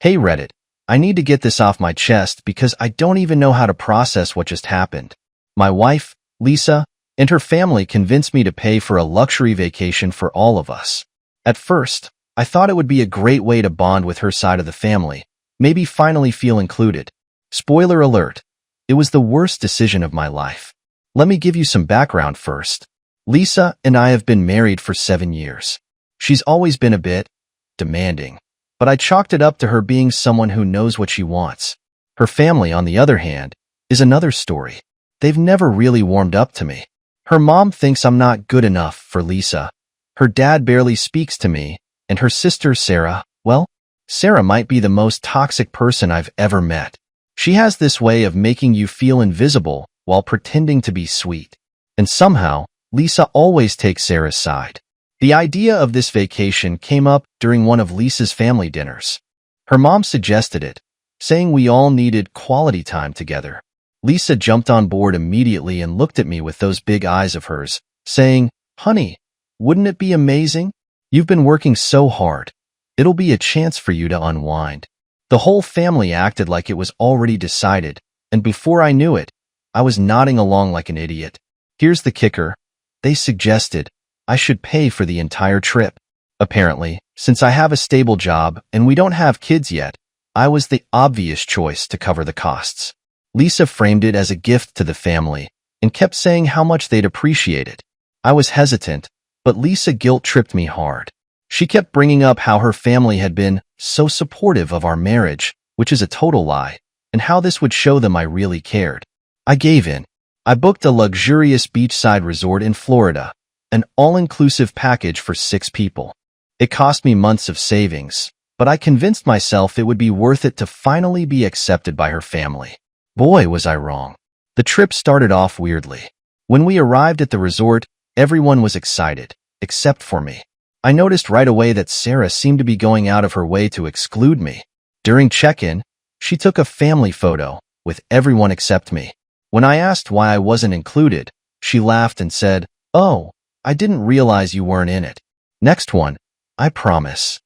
Hey Reddit, I need to get this off my chest because I don't even know how to process what just happened. My wife, Lisa, and her family convinced me to pay for a luxury vacation for all of us. At first, I thought it would be a great way to bond with her side of the family, maybe finally feel included. Spoiler alert, it was the worst decision of my life. Let me give you some background first. Lisa and I have been married for 7 years. She's always been a bit demanding, but I chalked it up to her being someone who knows what she wants. Her family, on the other hand, is another story. They've never really warmed up to me. Her mom thinks I'm not good enough for Lisa. Her dad barely speaks to me, and her sister Sarah, well, Sarah might be the most toxic person I've ever met. She has this way of making you feel invisible while pretending to be sweet. And somehow, Lisa always takes Sarah's side. The idea of this vacation came up during one of Lisa's family dinners. Her mom suggested it, saying we all needed quality time together. Lisa jumped on board immediately and looked at me with those big eyes of hers, saying, "Honey, wouldn't it be amazing? You've been working so hard. It'll be a chance for you to unwind." The whole family acted like it was already decided, and before I knew it, I was nodding along like an idiot. Here's the kicker. They suggested I should pay for the entire trip. Apparently, since I have a stable job and we don't have kids yet, I was the obvious choice to cover the costs. Lisa framed it as a gift to the family and kept saying how much they'd appreciate it. I was hesitant, but Lisa guilt-tripped me hard. She kept bringing up how her family had been so supportive of our marriage, which is a total lie, and how this would show them I really cared. I gave in. I booked a luxurious beachside resort in Florida, an all-inclusive package for 6 people. It cost me months of savings, but I convinced myself it would be worth it to finally be accepted by her family. Boy, was I wrong. The trip started off weirdly. When we arrived at the resort, everyone was excited, except for me. I noticed right away that Sarah seemed to be going out of her way to exclude me. During check-in, she took a family photo with everyone except me. When I asked why I wasn't included, she laughed and said, "Oh, I didn't realize you weren't in it." Next one, I promise.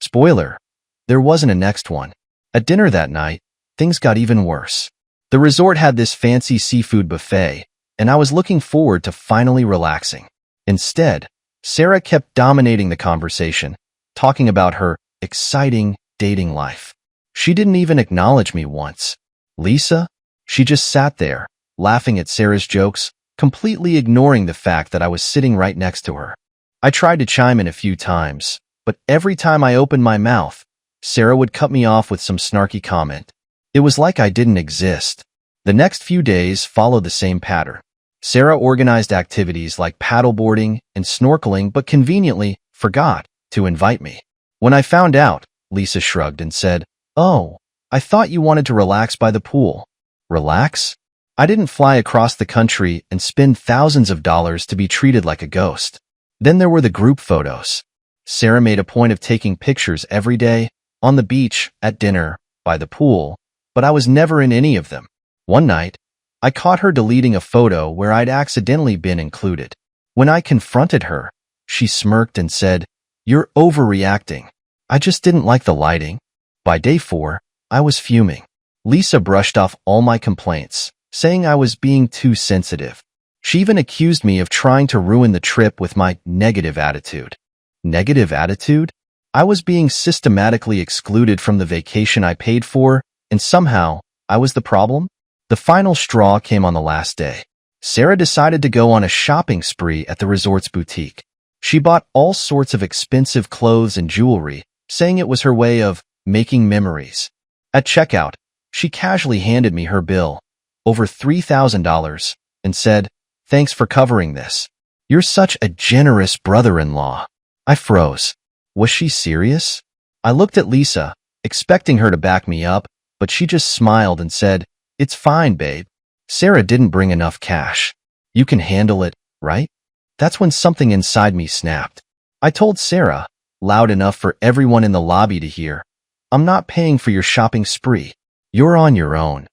Spoiler, there wasn't a next one. At dinner that night, things got even worse. The resort had this fancy seafood buffet, and I was looking forward to finally relaxing. Instead, Sarah kept dominating the conversation, talking about her exciting dating life. She didn't even acknowledge me once. Lisa? She just sat there, laughing at Sarah's jokes, completely ignoring the fact that I was sitting right next to her. I tried to chime in a few times, but every time I opened my mouth, Sarah would cut me off with some snarky comment. It was like I didn't exist. The next few days followed the same pattern. Sarah organized activities like paddleboarding and snorkeling, but conveniently forgot to invite me. When I found out, Lisa shrugged and said, "Oh, I thought you wanted to relax by the pool." Relax? I didn't fly across the country and spend thousands of dollars to be treated like a ghost. Then there were the group photos. Sarah made a point of taking pictures every day, on the beach, at dinner, by the pool, but I was never in any of them. One night, I caught her deleting a photo where I'd accidentally been included. When I confronted her, she smirked and said, "You're overreacting." I just didn't like the lighting. By day 4, I was fuming. Lisa brushed off all my complaints, saying I was being too sensitive. She even accused me of trying to ruin the trip with my negative attitude. Negative attitude? I was being systematically excluded from the vacation I paid for, and somehow, I was the problem? The final straw came on the last day. Sarah decided to go on a shopping spree at the resort's boutique. She bought all sorts of expensive clothes and jewelry, saying it was her way of making memories. At checkout, she casually handed me her bill, over $3,000, and said, "Thanks for covering this. You're such a generous brother-in-law." I froze. Was she serious? I looked at Lisa, expecting her to back me up, but she just smiled and said, "It's fine, babe. Sarah didn't bring enough cash. You can handle it, right?" That's when something inside me snapped. I told Sarah, loud enough for everyone in the lobby to hear, "I'm not paying for your shopping spree. You're on your own."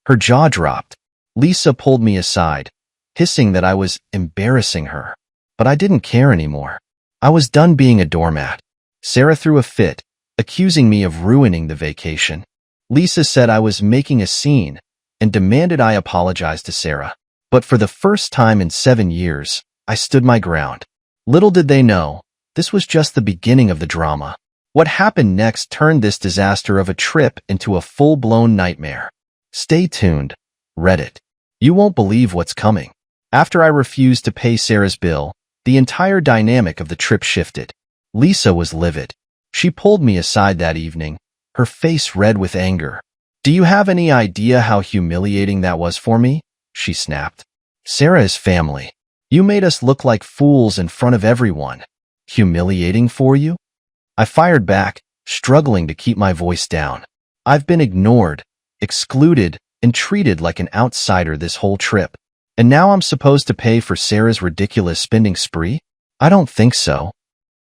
Her jaw dropped. Lisa pulled me aside, hissing that I was embarrassing her. But I didn't care anymore. I was done being a doormat. Sarah threw a fit, accusing me of ruining the vacation. Lisa said I was making a scene and demanded I apologize to Sarah. But for the first time in 7 years, I stood my ground. Little did they know, this was just the beginning of the drama. What happened next turned this disaster of a trip into a full-blown nightmare. Stay tuned. Reddit. You won't believe what's coming. After I refused to pay Sarah's bill, the entire dynamic of the trip shifted. Lisa was livid. She pulled me aside that evening, her face red with anger. "Do you have any idea how humiliating that was for me?" she snapped. "Sarah is family. You made us look like fools in front of everyone. Humiliating for you?" I fired back, struggling to keep my voice down. "I've been ignored, excluded, and treated like an outsider this whole trip. And now I'm supposed to pay for Sarah's ridiculous spending spree? I don't think so."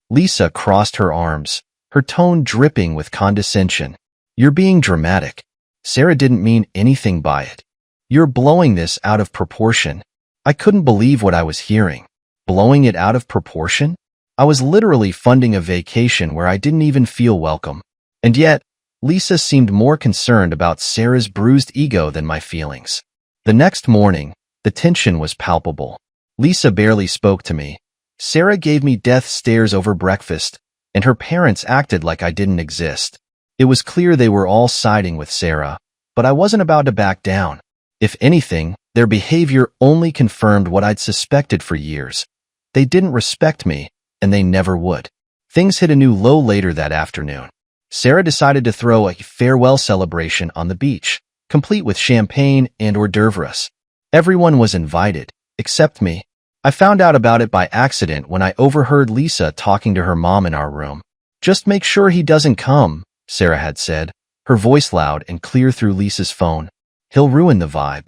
Lisa crossed her arms, her tone dripping with condescension. "You're being dramatic. Sarah didn't mean anything by it. You're blowing this out of proportion." I couldn't believe what I was hearing. Blowing it out of proportion? I was literally funding a vacation where I didn't even feel welcome. And yet, Lisa seemed more concerned about Sarah's bruised ego than my feelings. The next morning, the tension was palpable. Lisa barely spoke to me. Sarah gave me death stares over breakfast, and her parents acted like I didn't exist. It was clear they were all siding with Sarah, but I wasn't about to back down. If anything, their behavior only confirmed what I'd suspected for years. They didn't respect me, and they never would. Things hit a new low later that afternoon. Sarah decided to throw a farewell celebration on the beach, complete with champagne and hors d'oeuvres. Everyone was invited, except me. I found out about it by accident when I overheard Lisa talking to her mom in our room. "Just make sure he doesn't come," Sarah had said, her voice loud and clear through Lisa's phone. "He'll ruin the vibe."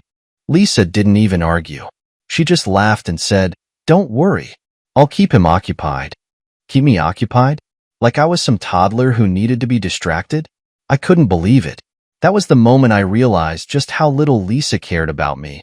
Lisa didn't even argue. She just laughed and said, "Don't worry. I'll keep him occupied." Keep me occupied? Like I was some toddler who needed to be distracted? I couldn't believe it. That was the moment I realized just how little Lisa cared about me,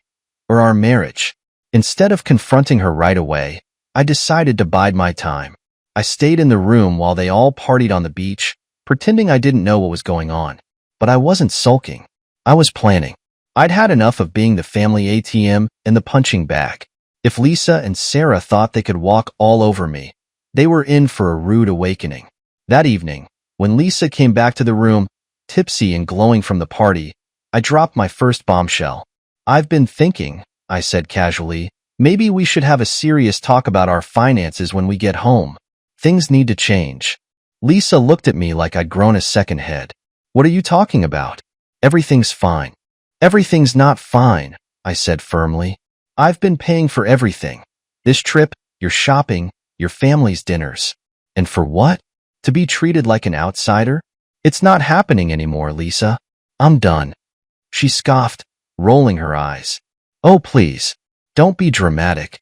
or our marriage. Instead of confronting her right away, I decided to bide my time. I stayed in the room while they all partied on the beach, pretending I didn't know what was going on. But I wasn't sulking. I was planning. I'd had enough of being the family ATM and the punching bag. If Lisa and Sarah thought they could walk all over me, they were in for a rude awakening. That evening, when Lisa came back to the room, tipsy and glowing from the party, I dropped my first bombshell. "I've been thinking," I said casually, "maybe we should have a serious talk about our finances when we get home. Things need to change." Lisa looked at me like I'd grown a second head. "What are you talking about?" "Everything's fine." "Everything's not fine," I said firmly. "I've been paying for everything. This trip, your shopping, your family's dinners. And for what? To be treated like an outsider? It's not happening anymore, Lisa. I'm done." She scoffed, rolling her eyes. "Oh, please, don't be dramatic."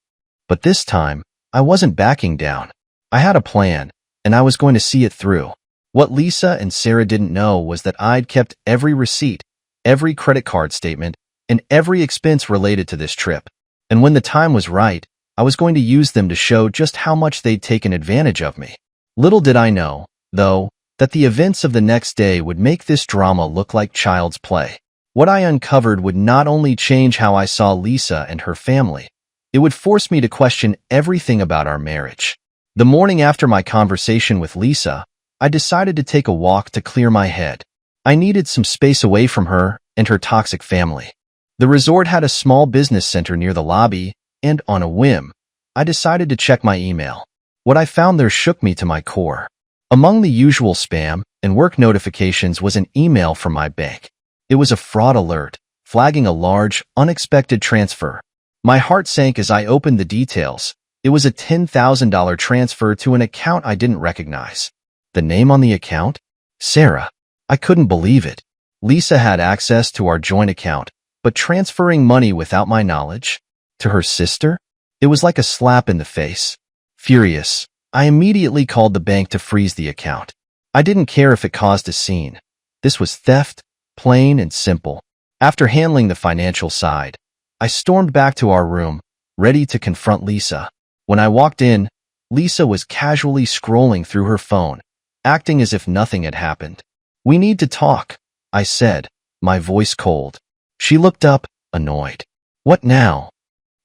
But this time, I wasn't backing down. I had a plan, and I was going to see it through. What Lisa and Sarah didn't know was that I'd kept every receipt, every credit card statement, and every expense related to this trip. And when the time was right, I was going to use them to show just how much they'd taken advantage of me. Little did I know, though, that the events of the next day would make this drama look like child's play. What I uncovered would not only change how I saw Lisa and her family, it would force me to question everything about our marriage. The morning after my conversation with Lisa, I decided to take a walk to clear my head. I needed some space away from her and her toxic family. The resort had a small business center near the lobby, and on a whim, I decided to check my email. What I found there shook me to my core. Among the usual spam and work notifications was an email from my bank. It was a fraud alert, flagging a large, unexpected transfer. My heart sank as I opened the details. It was a $10,000 transfer to an account I didn't recognize. The name on the account? Sarah. I couldn't believe it. Lisa had access to our joint account, but transferring money without my knowledge? To her sister? It was like a slap in the face. Furious, I immediately called the bank to freeze the account. I didn't care if it caused a scene. This was theft, plain and simple. After handling the financial side, I stormed back to our room, ready to confront Lisa. When I walked in, Lisa was casually scrolling through her phone, acting as if nothing had happened. "We need to talk," I said, my voice cold. She looked up, annoyed. "What now?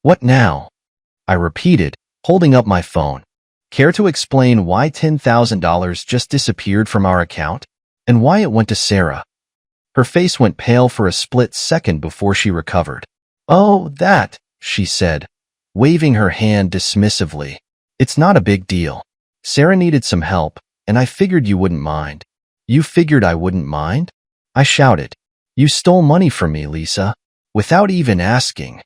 What now?" I repeated, holding up my phone. "Care to explain why $10,000 just disappeared from our account? And why it went to Sarah?" Her face went pale for a split second before she recovered. "Oh, that," she said, waving her hand dismissively. "It's not a big deal. Sarah needed some help, and I figured you wouldn't mind." "You figured I wouldn't mind?" I shouted. "You stole money from me, Lisa, without even asking."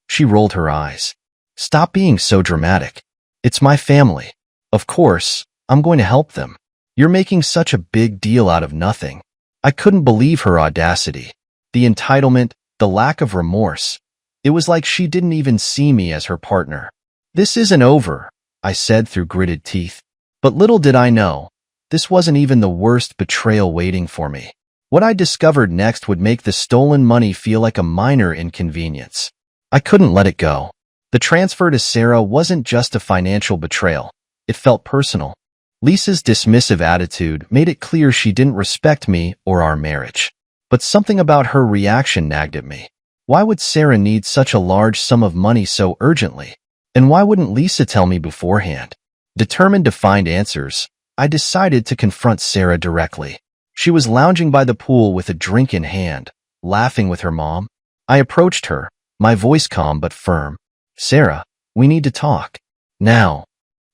She rolled her eyes. "Stop being so dramatic. It's my family. Of course, I'm going to help them. You're making such a big deal out of nothing." I couldn't believe her audacity. The entitlement, the lack of remorse. It was like she didn't even see me as her partner. "This isn't over," I said through gritted teeth. But little did I know, this wasn't even the worst betrayal waiting for me. What I discovered next would make the stolen money feel like a minor inconvenience. I couldn't let it go. The transfer to Sarah wasn't just a financial betrayal. It felt personal. Lisa's dismissive attitude made it clear she didn't respect me or our marriage. But something about her reaction nagged at me. Why would Sarah need such a large sum of money so urgently? And why wouldn't Lisa tell me beforehand? Determined to find answers, I decided to confront Sarah directly. She was lounging by the pool with a drink in hand, laughing with her mom. I approached her, my voice calm but firm. "Sarah, we need to talk. Now."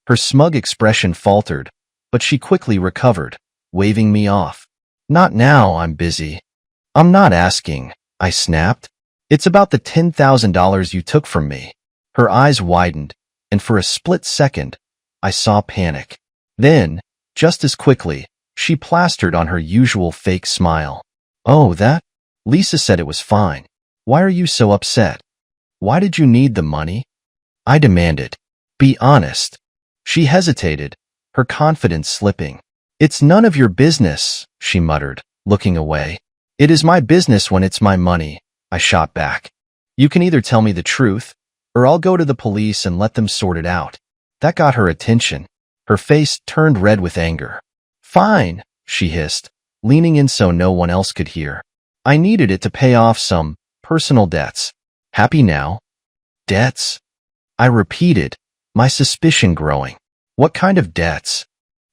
Her smug expression faltered, but she quickly recovered, waving me off. "Not now, I'm busy." "I'm not asking," I snapped. "It's about the $10,000 you took from me." Her eyes widened, and for a split second, I saw panic. Then, just as quickly, she plastered on her usual fake smile. "Oh, that? Lisa said it was fine. Why are you so upset? Why did you need the money?" I demanded. "Be honest." She hesitated, her confidence slipping. "It's none of your business," she muttered, looking away. "It is my business when it's my money," I shot back. "You can either tell me the truth, or I'll go to the police and let them sort it out." That got her attention. Her face turned red with anger. "Fine," she hissed, leaning in so no one else could hear. "I needed it to pay off some personal debts. Happy now?" "Debts?" I repeated, my suspicion growing. "What kind of debts?"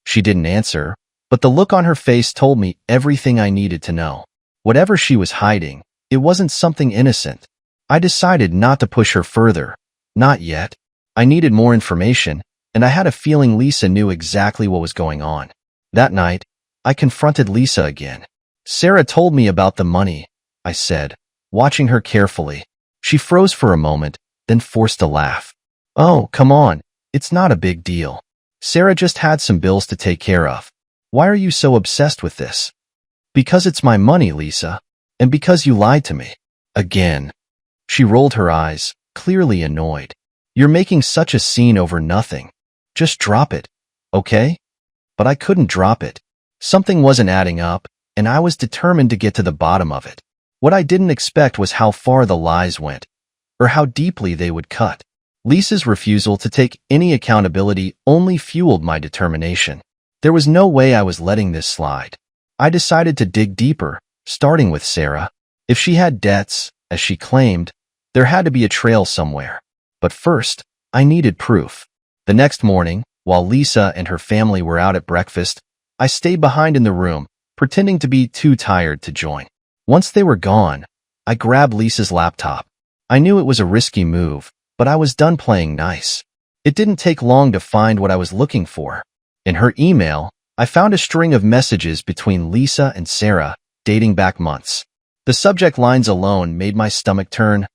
She didn't answer, but the look on her face told me everything I needed to know. Whatever she was hiding, it wasn't something innocent. I decided not to push her further. Not yet. I needed more information, and I had a feeling Lisa knew exactly what was going on. That night, I confronted Lisa again. "Sarah told me about the money," I said, watching her carefully. She froze for a moment, then forced a laugh. "Oh, come on. It's not a big deal. Sarah just had some bills to take care of. Why are you so obsessed with this?" "Because it's my money, Lisa. And because you lied to me. Again." She rolled her eyes, clearly annoyed. "You're making such a scene over nothing. Just drop it, okay?" But I couldn't drop it. Something wasn't adding up, and I was determined to get to the bottom of it. What I didn't expect was how far the lies went, or how deeply they would cut. Lisa's refusal to take any accountability only fueled my determination. There was no way I was letting this slide. I decided to dig deeper, starting with Sarah. If she had debts, as she claimed, there had to be a trail somewhere. But first, I needed proof. The next morning, while Lisa and her family were out at breakfast, I stayed behind in the room, pretending to be too tired to join. Once they were gone, I grabbed Lisa's laptop. I knew it was a risky move, but I was done playing nice. It didn't take long to find what I was looking for. In her email, I found a string of messages between Lisa and Sarah, dating back months. The subject lines alone made my stomach turn.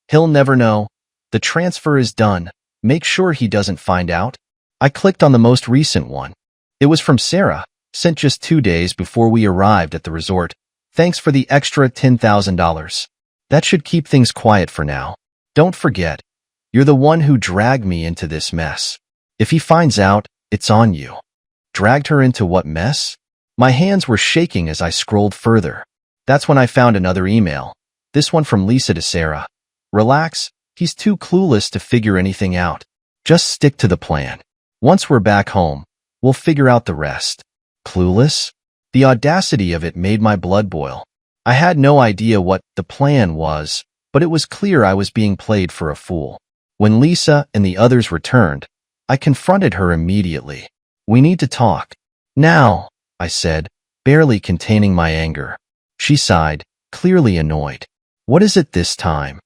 He'll never know. The transfer is done. Make sure he doesn't find out. I clicked on the most recent one. It was from Sarah, sent just 2 days before we arrived at the resort. "Thanks for the extra $10,000. That should keep things quiet for now. Don't forget, you're the one who dragged me into this mess. If he finds out, it's on you." Dragged her into what mess? My hands were shaking as I scrolled further. That's when I found another email. This one from Lisa to Sarah. "Relax, he's too clueless to figure anything out. Just stick to the plan. Once we're back home, We'll figure out the rest. Clueless? The audacity of it made my blood boil. I had no idea what the plan was, but it was clear I was being played for a fool. When Lisa and the others returned, I confronted her immediately. "We need to talk. Now," I said, barely containing my anger. She sighed, clearly annoyed. "What is it this time?"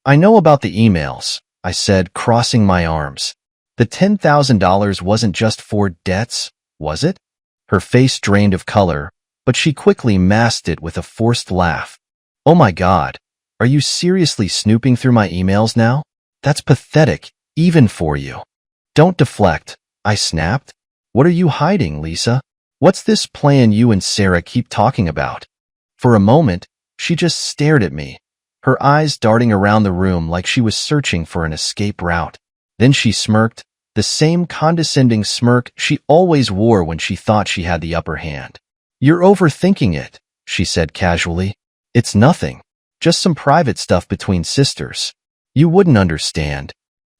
"I know about the emails," I said, crossing my arms. "The $10,000 wasn't just for debts, was it?" Her face drained of color, but she quickly masked it with a forced laugh. "Oh my God, are you seriously snooping through my emails now? That's pathetic, even for you." "Don't deflect," I snapped. "What are you hiding, Lisa? What's this plan you and Sarah keep talking about?" For a moment, she just stared at me, her eyes darting around the room like she was searching for an escape route. Then she smirked, the same condescending smirk she always wore when she thought she had the upper hand. "You're overthinking it," she said casually. "It's nothing. Just some private stuff between sisters. You wouldn't understand."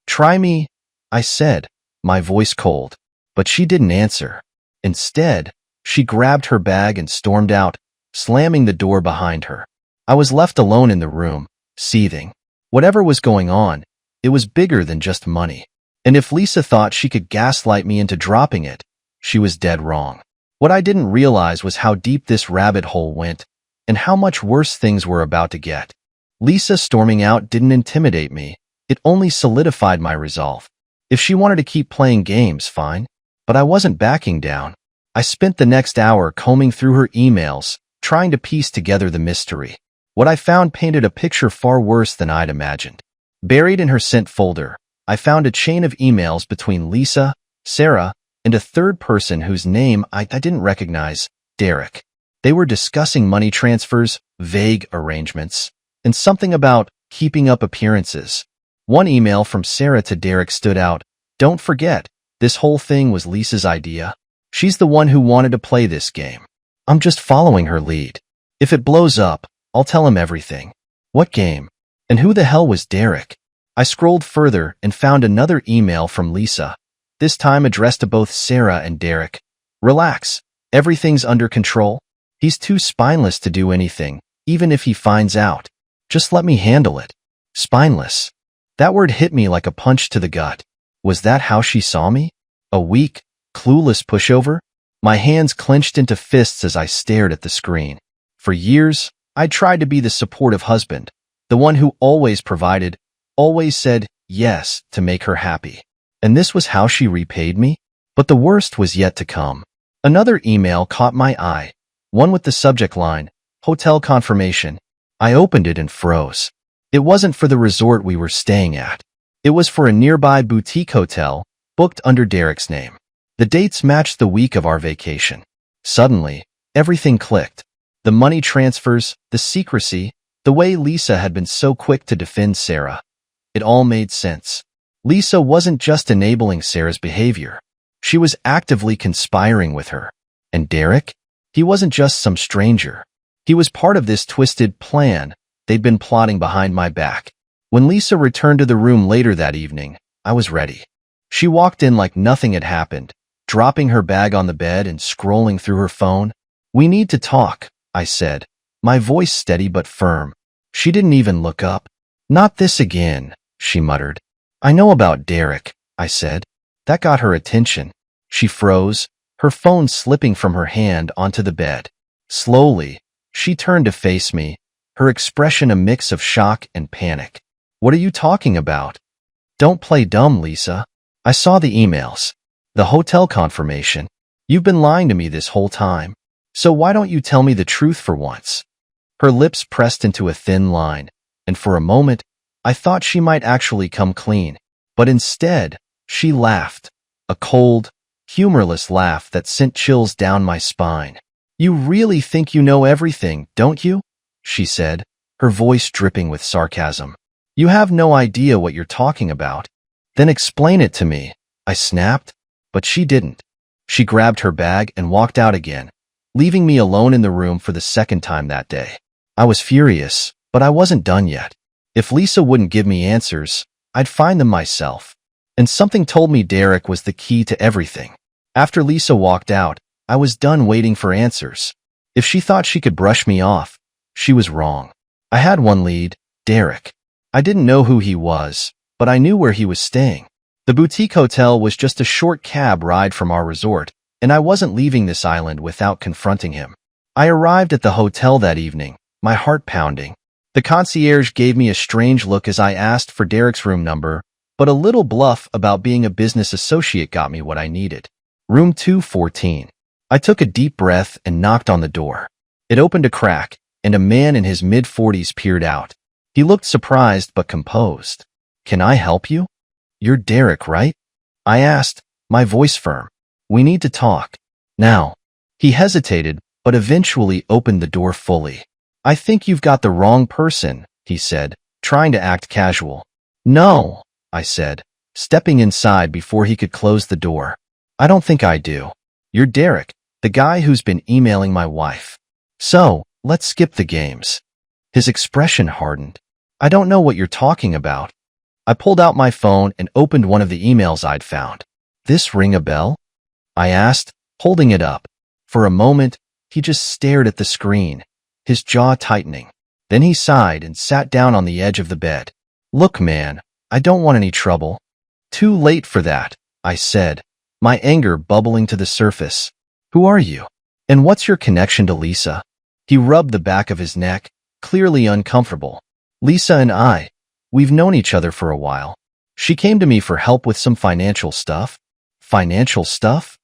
"Try me," I said, my voice cold. But she didn't answer. Instead, she grabbed her bag and stormed out, slamming the door behind her. I was left alone in the room, seething. Whatever was going on, it was bigger than just money. And if Lisa thought she could gaslight me into dropping it, she was dead wrong. What I didn't realize was how deep this rabbit hole went, and how much worse things were about to get. Lisa storming out didn't intimidate me, it only solidified my resolve. If she wanted to keep playing games, fine. But I wasn't backing down. I spent the next hour combing through her emails, trying to piece together the mystery. What I found painted a picture far worse than I'd imagined. Buried in her sent folder, I found a chain of emails between Lisa, Sarah, and a third person whose name I didn't recognize, Derek. They were discussing money transfers, vague arrangements, and something about keeping up appearances. One email from Sarah to Derek stood out. "Don't forget, this whole thing was Lisa's idea. She's the one who wanted to play this game. I'm just following her lead. If it blows up, I'll tell him everything." What game? And who the hell was Derek? I scrolled further and found another email from Lisa, this time addressed to both Sarah and Derek. "Relax. Everything's under control. He's too spineless to do anything, even if he finds out. Just let me handle it." Spineless. That word hit me like a punch to the gut. Was that how she saw me? A weak, clueless pushover? My hands clenched into fists as I stared at the screen. For years, I'd tried to be the supportive husband, the one who always provided, always said yes to make her happy. And this was how she repaid me? But the worst was yet to come. Another email caught my eye, one with the subject line, "Hotel confirmation." I opened it and froze. It wasn't for the resort we were staying at. It was for a nearby boutique hotel, booked under Derek's name. The dates matched the week of our vacation. Suddenly, everything clicked. The money transfers, the secrecy, the way Lisa had been so quick to defend Sarah. It all made sense. Lisa wasn't just enabling Sarah's behavior. She was actively conspiring with her. And Derek? He wasn't just some stranger. He was part of this twisted plan they'd been plotting behind my back. When Lisa returned to the room later that evening, I was ready. She walked in like nothing had happened, dropping her bag on the bed and scrolling through her phone. "We need to talk," I said, my voice steady but firm. She didn't even look up. "Not this again," she muttered. "I know about Derek," I said. That got her attention. She froze, her phone slipping from her hand onto the bed. Slowly, she turned to face me, her expression a mix of shock and panic. "What are you talking about?" "Don't play dumb, Lisa. I saw the emails. The hotel confirmation. You've been lying to me this whole time. So why don't you tell me the truth for once?" Her lips pressed into a thin line, and for a moment, I thought she might actually come clean. But instead, she laughed. A cold, humorless laugh that sent chills down my spine. "You really think you know everything, don't you?" she said, her voice dripping with sarcasm. "You have no idea what you're talking about." "Then explain it to me," I snapped, but she didn't. She grabbed her bag and walked out again, leaving me alone in the room for the second time that day. I was furious, but I wasn't done yet. If Lisa wouldn't give me answers, I'd find them myself. And something told me Derek was the key to everything. After Lisa walked out, I was done waiting for answers. If she thought she could brush me off, she was wrong. I had one lead, Derek. I didn't know who he was, but I knew where he was staying. The boutique hotel was just a short cab ride from our resort, and I wasn't leaving this island without confronting him. I arrived at the hotel that evening, my heart pounding. The concierge gave me a strange look as I asked for Derek's room number, but a little bluff about being a business associate got me what I needed. Room 214. I took a deep breath and knocked on the door. It opened a crack, and a man in his mid-40s peered out. He looked surprised but composed. "Can I help you?" "You're Derek, right?" I asked, my voice firm. "We need to talk. Now." He hesitated, but eventually opened the door fully. "I think you've got the wrong person," he said, trying to act casual. "No," I said, stepping inside before he could close the door. "I don't think I do. You're Derek, the guy who's been emailing my wife. So, let's skip the games." His expression hardened. "I don't know what you're talking about." I pulled out my phone and opened one of the emails I'd found. "This ring a bell?" I asked, holding it up. For a moment, he just stared at the screen, his jaw tightening. Then he sighed and sat down on the edge of the bed. "Look, man, I don't want any trouble." "Too late for that," I said, my anger bubbling to the surface. "Who are you? And what's your connection to Lisa?" He rubbed the back of his neck, clearly uncomfortable. "Lisa and we've known each other for a while. She came to me for help with some financial stuff." "Financial stuff?"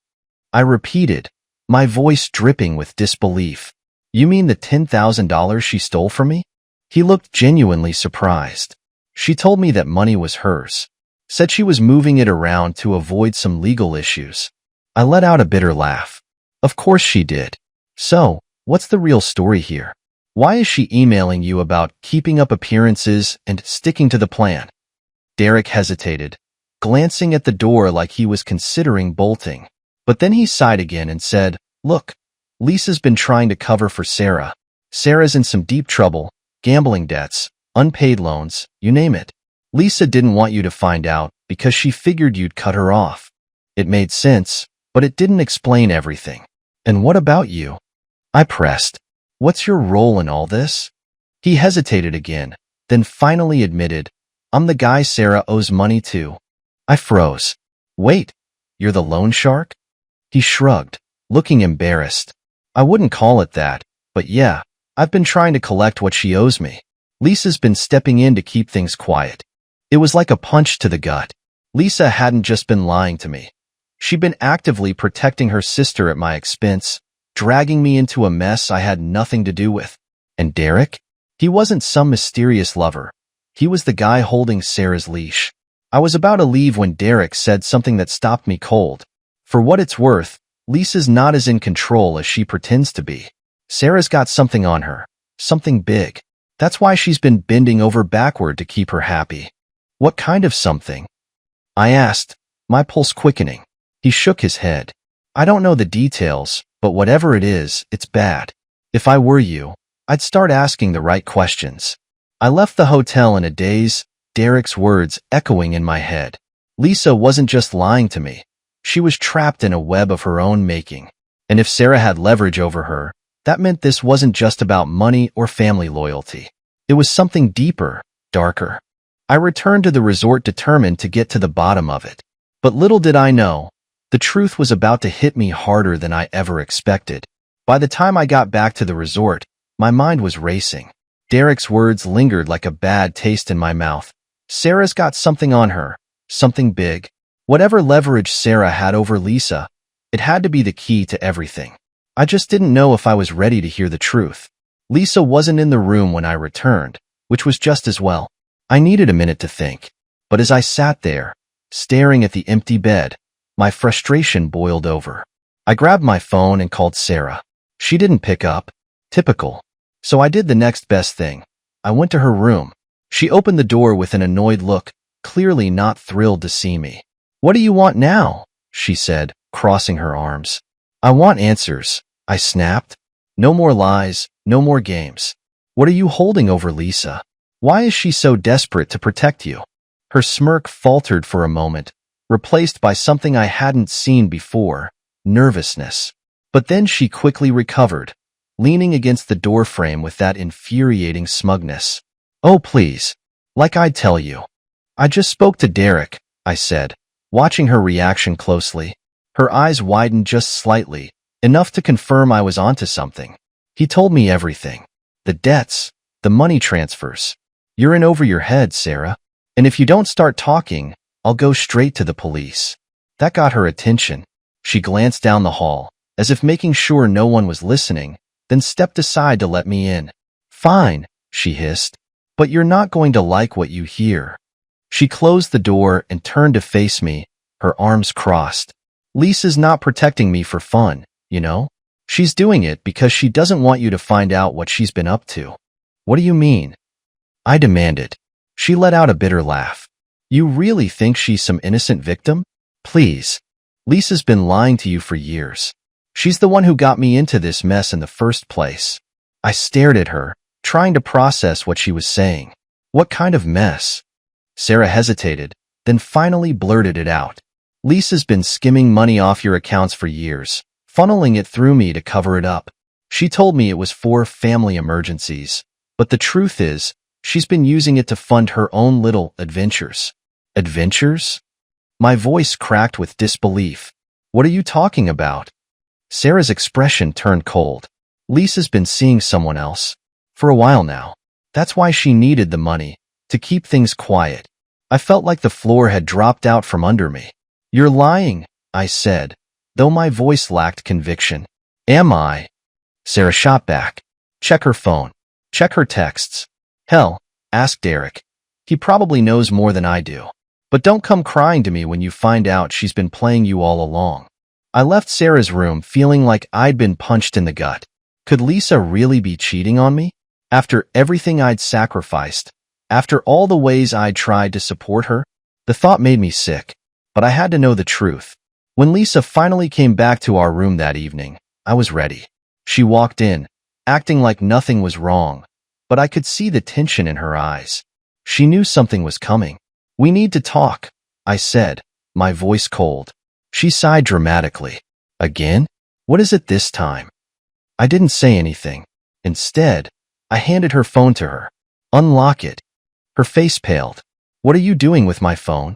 I repeated, my voice dripping with disbelief. "You mean the $10,000 she stole from me?" He looked genuinely surprised. "She told me that money was hers. Said she was moving it around to avoid some legal issues." I let out a bitter laugh. "Of course she did. So, what's the real story here? Why is she emailing you about keeping up appearances and sticking to the plan?" Derek hesitated, glancing at the door like he was considering bolting. But then he sighed again and said, "Look, Lisa's been trying to cover for Sarah. Sarah's in some deep trouble, gambling debts, unpaid loans, you name it. Lisa didn't want you to find out because she figured you'd cut her off." It made sense, but it didn't explain everything. "And what about you?" I pressed. "What's your role in all this?" He hesitated again, then finally admitted, "I'm the guy Sarah owes money to." I froze. "Wait, you're the loan shark?" He shrugged, looking embarrassed. "I wouldn't call it that, but yeah, I've been trying to collect what she owes me. Lisa's been stepping in to keep things quiet." It was like a punch to the gut. Lisa hadn't just been lying to me. She'd been actively protecting her sister at my expense, dragging me into a mess I had nothing to do with. And Derek? He wasn't some mysterious lover. He was the guy holding Sarah's leash. I was about to leave when Derek said something that stopped me cold. For what it's worth, Lisa's not as in control as she pretends to be. Sarah's got something on her. Something big. That's why she's been bending over backward to keep her happy. "What kind of something?" I asked, my pulse quickening. He shook his head. "I don't know the details, but whatever it is, it's bad. If I were you, I'd start asking the right questions." I left the hotel in a daze, Derek's words echoing in my head. Lisa wasn't just lying to me. She was trapped in a web of her own making. And if Sarah had leverage over her, that meant this wasn't just about money or family loyalty. It was something deeper, darker. I returned to the resort determined to get to the bottom of it. But little did I know, the truth was about to hit me harder than I ever expected. By the time I got back to the resort, my mind was racing. Derek's words lingered like a bad taste in my mouth. Sarah's got something on her, something big. Whatever leverage Sarah had over Lisa, it had to be the key to everything. I just didn't know if I was ready to hear the truth. Lisa wasn't in the room when I returned, which was just as well. I needed a minute to think. But as I sat there, staring at the empty bed, my frustration boiled over. I grabbed my phone and called Sarah. She didn't pick up. Typical. So I did the next best thing. I went to her room. She opened the door with an annoyed look, clearly not thrilled to see me. "What do you want now?" she said, crossing her arms. "I want answers," I snapped. "No more lies, no more games. What are you holding over Lisa? Why is she so desperate to protect you?" Her smirk faltered for a moment, replaced by something I hadn't seen before, nervousness. But then she quickly recovered, leaning against the doorframe with that infuriating smugness. "Oh, please. Like I'd tell you. I just spoke to Derek," I said, watching her reaction closely. Her eyes widened just slightly, enough to confirm I was onto something. "He told me everything. The debts, the money transfers. You're in over your head, Sarah. And if you don't start talking, I'll go straight to the police." That got her attention. She glanced down the hall, as if making sure no one was listening, then stepped aside to let me in. "Fine," she hissed. "But you're not going to like what you hear." She closed the door and turned to face me, her arms crossed. "Lisa's not protecting me for fun, you know? She's doing it because she doesn't want you to find out what she's been up to." "What do you mean?" I demanded. She let out a bitter laugh. "You really think she's some innocent victim? Please. Lisa's been lying to you for years. She's the one who got me into this mess in the first place." I stared at her, trying to process what she was saying. "What kind of mess?" Sarah hesitated, then finally blurted it out. "Lisa's been skimming money off your accounts for years, funneling it through me to cover it up. She told me it was for family emergencies, but the truth is, she's been using it to fund her own little adventures." "Adventures?" My voice cracked with disbelief. "What are you talking about?" Sarah's expression turned cold. "Lisa's been seeing someone else. For a while now. That's why she needed the money, to keep things quiet." I felt like the floor had dropped out from under me. "You're lying," I said, though my voice lacked conviction. "Am I?" Sarah shot back. "Check her phone. Check her texts. Hell, ask Derek. He probably knows more than I do. But don't come crying to me when you find out she's been playing you all along." I left Sarah's room feeling like I'd been punched in the gut. Could Lisa really be cheating on me? After everything I'd sacrificed, after all the ways I'd tried to support her? The thought made me sick, but I had to know the truth. When Lisa finally came back to our room that evening, I was ready. She walked in, acting like nothing was wrong, but I could see the tension in her eyes. She knew something was coming. "We need to talk," I said, my voice cold. She sighed dramatically. "Again? What is it this time?" I didn't say anything. Instead, I handed her phone to her. "Unlock it." Her face paled. "What are you doing with my phone?"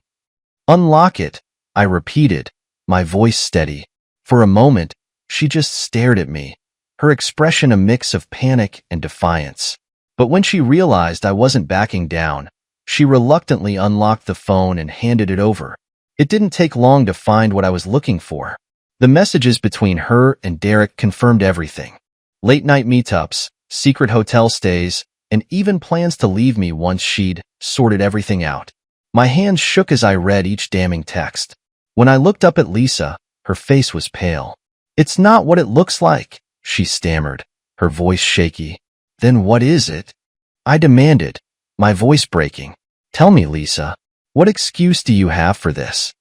"Unlock it," I repeated, my voice steady. For a moment, she just stared at me, her expression a mix of panic and defiance. But when she realized I wasn't backing down, she reluctantly unlocked the phone and handed it over. It didn't take long to find what I was looking for. The messages between her and Derek confirmed everything. Late-night meetups, secret hotel stays, and even plans to leave me once she'd sorted everything out. My hands shook as I read each damning text. When I looked up at Lisa, her face was pale. "It's not what it looks like," she stammered, her voice shaky. "Then what is it?" I demanded, my voice breaking. "Tell me, Lisa, what excuse do you have for this?"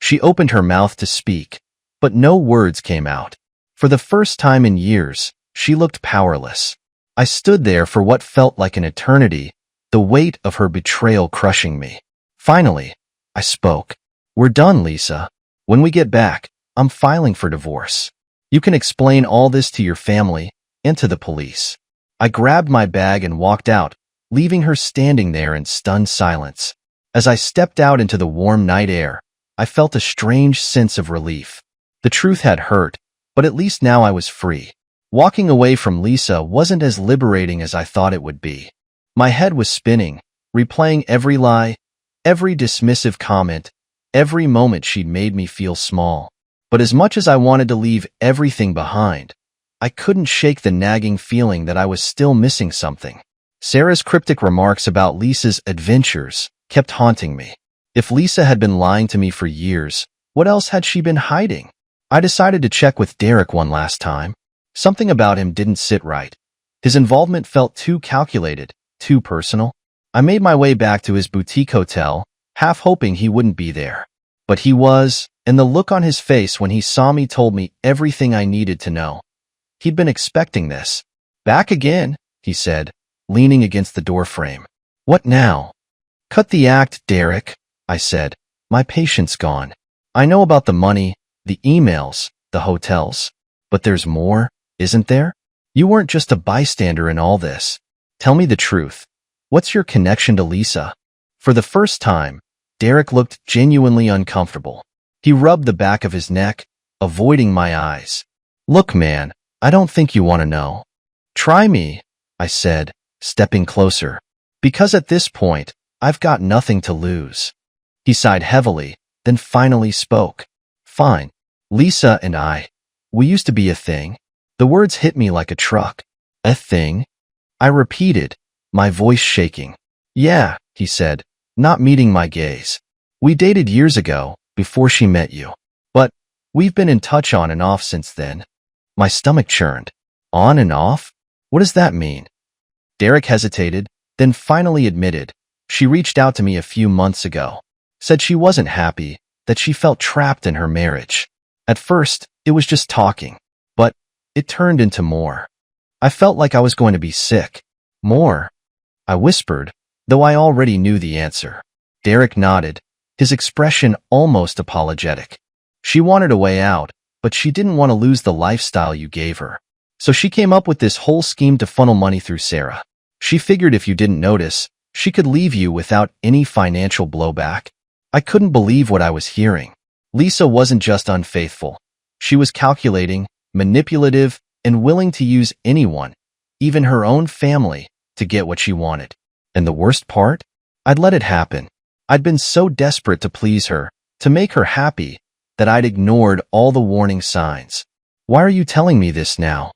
She opened her mouth to speak, but no words came out. For the first time in years, she looked powerless. I stood there for what felt like an eternity, the weight of her betrayal crushing me. Finally, I spoke. "We're done, Lisa. When we get back, I'm filing for divorce. You can explain all this to your family and to the police." I grabbed my bag and walked out, leaving her standing there in stunned silence. As I stepped out into the warm night air, I felt a strange sense of relief. The truth had hurt, but at least now I was free. Walking away from Lisa wasn't as liberating as I thought it would be. My head was spinning, replaying every lie, every dismissive comment, every moment she'd made me feel small. But as much as I wanted to leave everything behind, I couldn't shake the nagging feeling that I was still missing something. Sarah's cryptic remarks about Lisa's adventures kept haunting me. If Lisa had been lying to me for years, what else had she been hiding? I decided to check with Derek one last time. Something about him didn't sit right. His involvement felt too calculated, too personal. I made my way back to his boutique hotel, half hoping he wouldn't be there. But he was, and the look on his face when he saw me told me everything I needed to know. He'd been expecting this. "Back again," he said, leaning against the doorframe. "What now?" "Cut the act, Derek," I said, my patience gone. "I know about the money, the emails, the hotels. But there's more, isn't there? You weren't just a bystander in all this. Tell me the truth. What's your connection to Lisa? For the first time, Derek looked genuinely uncomfortable. He rubbed the back of his neck, avoiding my eyes. Look, man, I don't think you want to know. Try me, I said, stepping closer. Because at this point, I've got nothing to lose. He sighed heavily, then finally spoke. Fine. Lisa and we used to be a thing. The words hit me like a truck. A thing? I repeated, my voice shaking. Yeah, he said, not meeting my gaze. We dated years ago, before she met you. But we've been in touch on and off since then. My stomach churned. On and off? What does that mean? Derek hesitated, then finally admitted. She reached out to me a few months ago. Said she wasn't happy, that she felt trapped in her marriage. At first, it was just talking. But it turned into more. I felt like I was going to be sick. More? I whispered, though I already knew the answer. Derek nodded, his expression almost apologetic. She wanted a way out, but she didn't want to lose the lifestyle you gave her. So she came up with this whole scheme to funnel money through Sarah. She figured if you didn't notice, she could leave you without any financial blowback. I couldn't believe what I was hearing. Lisa wasn't just unfaithful. She was calculating, manipulative, and willing to use anyone, even her own family, to get what she wanted. And the worst part? I'd let it happen. I'd been so desperate to please her, to make her happy, that I'd ignored all the warning signs. Why are you telling me this now?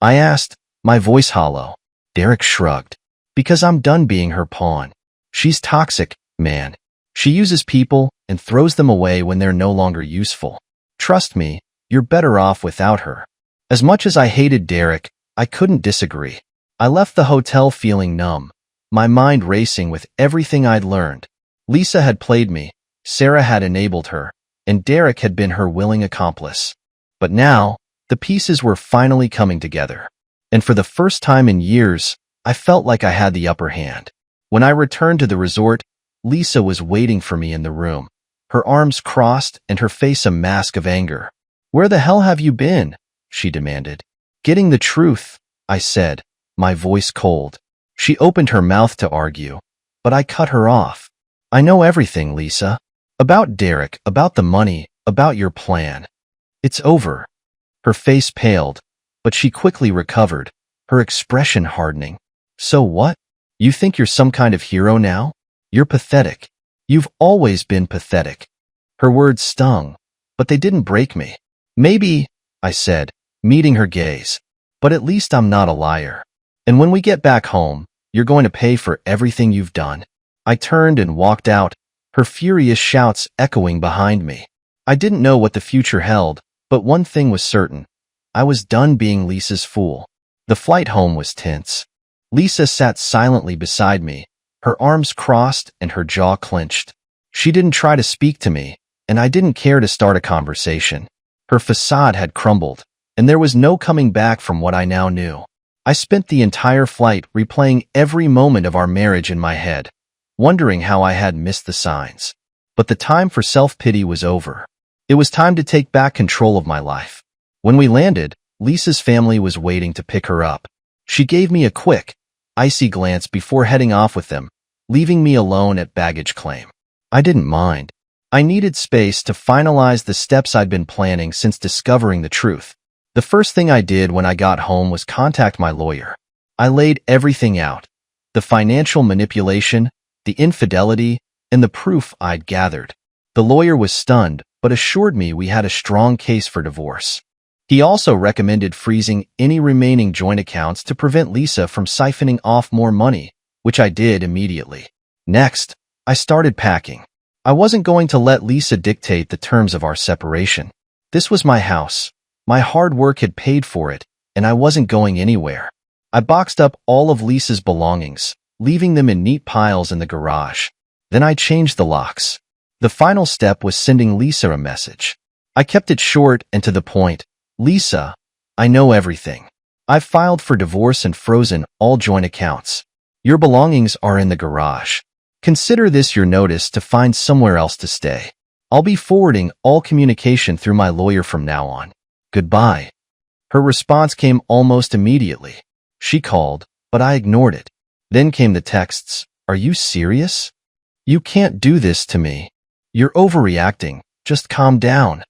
I asked, my voice hollow. Derek shrugged. Because I'm done being her pawn. She's toxic, man. She uses people and throws them away when they're no longer useful. Trust me, you're better off without her. As much as I hated Derek, I couldn't disagree. I left the hotel feeling numb, my mind racing with everything I'd learned. Lisa had played me, Sarah had enabled her, and Derek had been her willing accomplice. But now, the pieces were finally coming together. And for the first time in years, I felt like I had the upper hand. When I returned to the resort, Lisa was waiting for me in the room, her arms crossed and her face a mask of anger. Where the hell have you been? She demanded. Getting the truth, I said, my voice cold. She opened her mouth to argue, but I cut her off. I know everything, Lisa. About Derek, about the money, about your plan. It's over. Her face paled, but she quickly recovered, her expression hardening. So what? You think you're some kind of hero now? You're pathetic. You've always been pathetic. Her words stung, but they didn't break me. Maybe, I said, meeting her gaze, but at least I'm not a liar. And when we get back home, you're going to pay for everything you've done. I turned and walked out, her furious shouts echoing behind me. I didn't know what the future held, but one thing was certain. I was done being Lisa's fool. The flight home was tense. Lisa sat silently beside me, her arms crossed and her jaw clenched. She didn't try to speak to me, and I didn't care to start a conversation. Her facade had crumbled, and there was no coming back from what I now knew. I spent the entire flight replaying every moment of our marriage in my head, wondering how I had missed the signs. But the time for self-pity was over. It was time to take back control of my life. When we landed, Lisa's family was waiting to pick her up. She gave me a quick, icy glance before heading off with them, leaving me alone at baggage claim. I didn't mind. I needed space to finalize the steps I'd been planning since discovering the truth. The first thing I did when I got home was contact my lawyer. I laid everything out. The financial manipulation, the infidelity, and the proof I'd gathered. The lawyer was stunned, but assured me we had a strong case for divorce. He also recommended freezing any remaining joint accounts to prevent Lisa from siphoning off more money, which I did immediately. Next, I started packing. I wasn't going to let Lisa dictate the terms of our separation. This was my house. My hard work had paid for it, and I wasn't going anywhere. I boxed up all of Lisa's belongings, leaving them in neat piles in the garage. Then I changed the locks. The final step was sending Lisa a message. I kept it short and to the point. Lisa, I know everything. I've filed for divorce and frozen all joint accounts. Your belongings are in the garage. Consider this your notice to find somewhere else to stay. I'll be forwarding all communication through my lawyer from now on. Goodbye. Her response came almost immediately. She called, but I ignored it. Then came the texts. Are you serious? You can't do this to me. You're overreacting. Just calm down.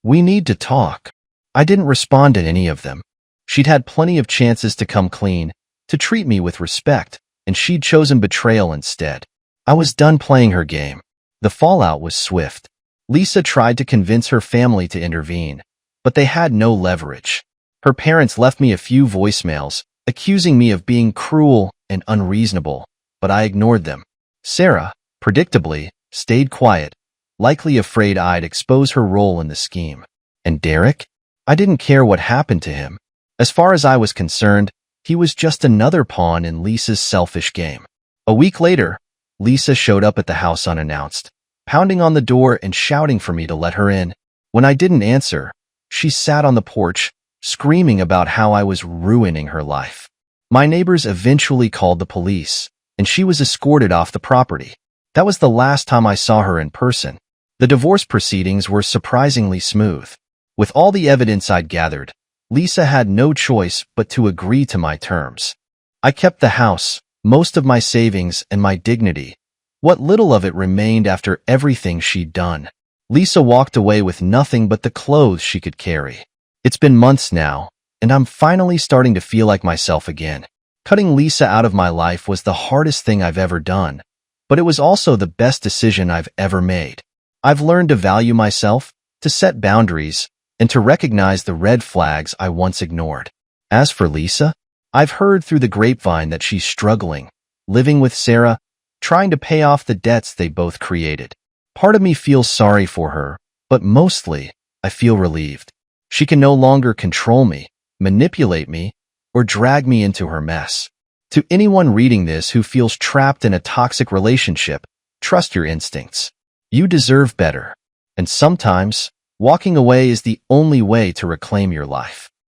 We need to talk. I didn't respond to any of them. She'd had plenty of chances to come clean, to treat me with respect, and she'd chosen betrayal instead. I was done playing her game. The fallout was swift. Lisa tried to convince her family to intervene, but they had no leverage. Her parents left me a few voicemails, accusing me of being cruel and unreasonable, but I ignored them. Sarah, predictably, stayed quiet, likely afraid I'd expose her role in the scheme. And Derek? I didn't care what happened to him. As far as I was concerned, he was just another pawn in Lisa's selfish game. A week later, Lisa showed up at the house unannounced, pounding on the door and shouting for me to let her in. When I didn't answer, she sat on the porch, screaming about how I was ruining her life. My neighbors eventually called the police, and she was escorted off the property. That was the last time I saw her in person. The divorce proceedings were surprisingly smooth. With all the evidence I'd gathered, Lisa had no choice but to agree to my terms. I kept the house, most of my savings, and my dignity. What little of it remained after everything she'd done. Lisa walked away with nothing but the clothes she could carry. It's been months now, and I'm finally starting to feel like myself again. Cutting Lisa out of my life was the hardest thing I've ever done, but it was also the best decision I've ever made. I've learned to value myself, to set boundaries, and to recognize the red flags I once ignored. As for Lisa, I've heard through the grapevine that she's struggling, living with Sarah, trying to pay off the debts they both created. Part of me feels sorry for her, but mostly, I feel relieved. She can no longer control me, manipulate me, or drag me into her mess. To anyone reading this who feels trapped in a toxic relationship, trust your instincts. You deserve better. And sometimes, walking away is the only way to reclaim your life.